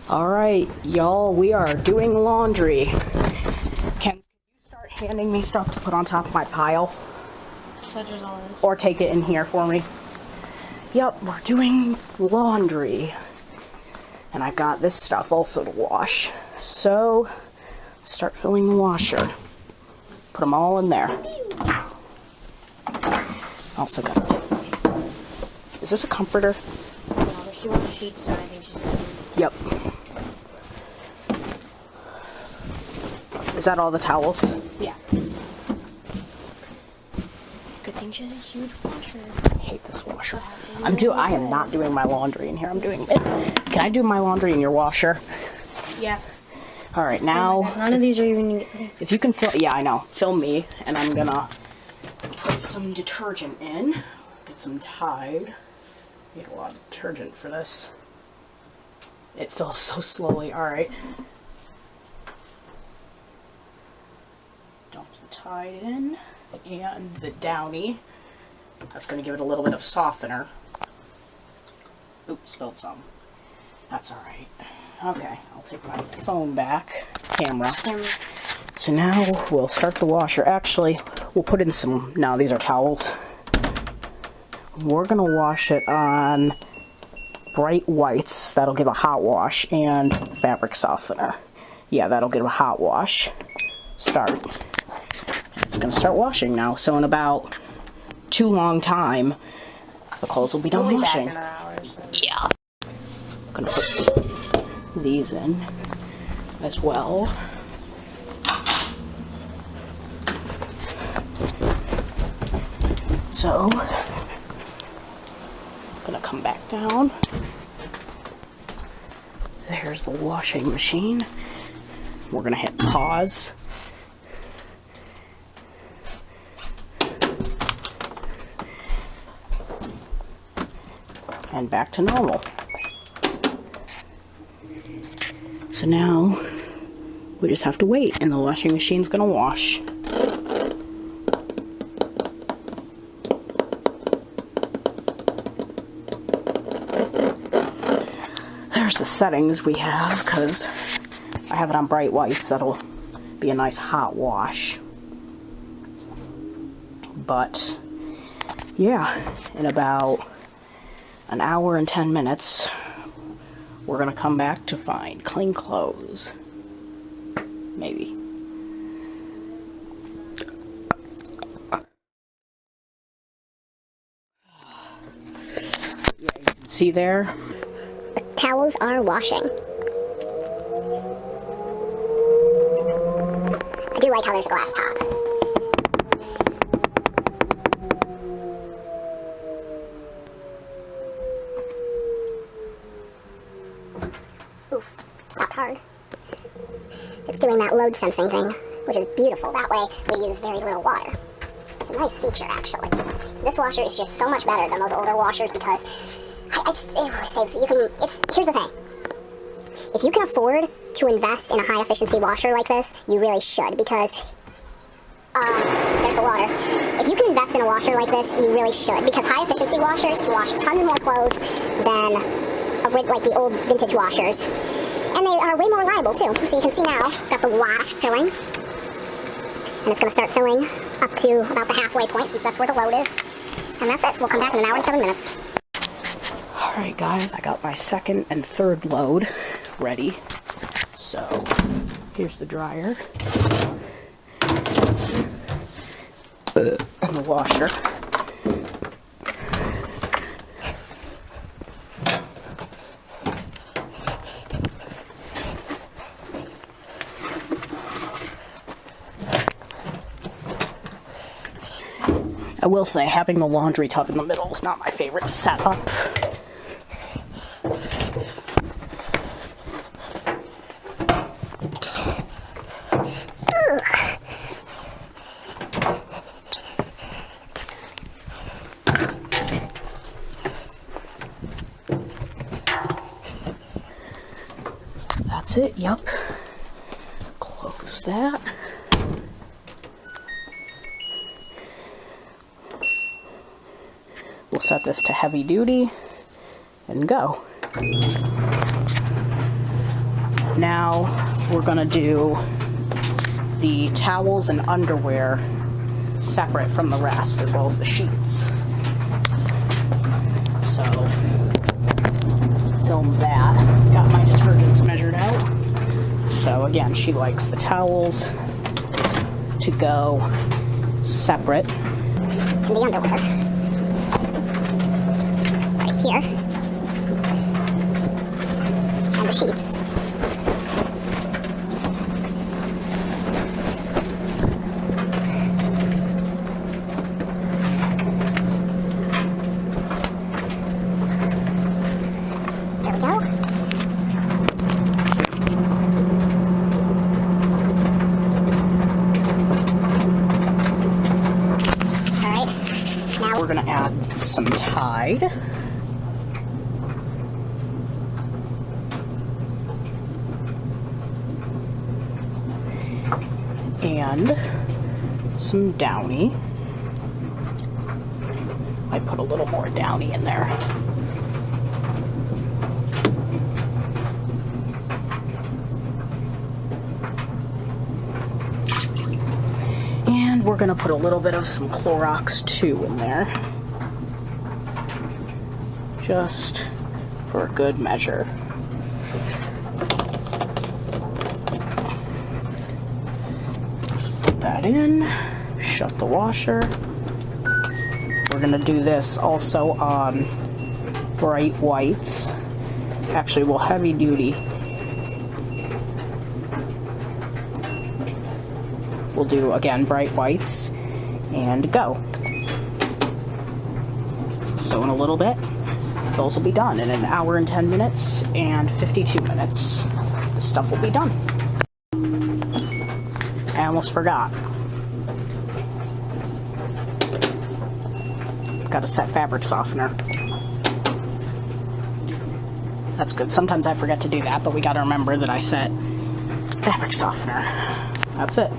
Alright, y'all, we are doing laundry. Can you start handing me stuff to put on top of my pile? Such as all this. Or take it in here for me. Yep, we're doing laundry. And I've got this stuff also to wash. So, start filling the washer. Put them all in there. Also got a... Is this a comforter? No, but she wants sheets, so I think she's gonna do. Yep. Is that all the towels? Yeah. Good thing she has a huge washer. I hate this washer. I am not doing my laundry in here. I'm doing it. Can I do my laundry in your washer? Yeah. All right, now. None of these are even. If you can fill, yeah, I know. Fill me, and I'm gonna put some detergent in. Get some Tide. Need a lot of detergent for this. It fills so slowly. All right. Dump the Tide in, and the Downy. That's gonna give it a little bit of softener. Oops, spilled some. That's all right. Okay, I'll take my phone back. Camera. So now we'll start the washer. Actually, we'll put in some, no, these are towels. We're gonna wash it on bright whites. That'll give a hot wash, and fabric softener. Yeah, that'll give a hot wash. Start. It's gonna start washing now. So in about too long time, the clothes will be done washing. Back in an hour, so. Yeah. I'm gonna put these in as well. So, I'm gonna come back down. There's the washing machine. We're gonna hit pause. And back to normal. So now we just have to wait, and the washing machine's gonna wash. There's the settings we have, because I have it on bright whites. That'll be a nice hot wash. But yeah, in about an hour and 10 minutes, we're gonna come back to find clean clothes. Maybe. Yeah, you can see there. The towels are washing. I do like how there's a glass top. Oof, stopped hard. It's doing that load sensing thing, which is beautiful. That way we use very little water. It's a nice feature, actually. This washer is just so much better than those older washers because it saves. Here's the thing. If you can afford to invest in a high efficiency washer like this, you really should, because there's the water. If you can invest in a washer like this, you really should, because high efficiency washers can wash tons more clothes than like the old vintage washers. And they are way more reliable too. So you can see now, got the wash filling. And it's gonna start filling up to about the halfway point, since that's where the load is. And that's it. We'll come back in an hour and 7 minutes. Alright guys, I got my second and third load ready. So, here's the dryer. And the washer. I will say, having the laundry tub in the middle is not my favorite setup. That's it, yup. Close that. We'll set this to heavy duty and go. Now we're gonna do the towels and underwear separate from the rest, as well as the sheets. So, film that. Got my detergents measured out. So again, she likes the towels to go separate. And the underwear. Right here. And the sheets. There we go. Alright, now We're gonna add some Tide. And some Downy. I put a little more Downy in there. And we're gonna put a little bit of some Clorox too in there. Just for a good measure. Just put that in, shut the washer. We're gonna do this also on bright whites. Actually, well, heavy duty. We'll do, again, bright whites and go. So in a little bit, those will be done. In an hour and 10 minutes and 52 minutes, this stuff will be done. I almost forgot. Got to set fabric softener. That's good. Sometimes I forget to do that, but we got to remember that I set fabric softener. That's it.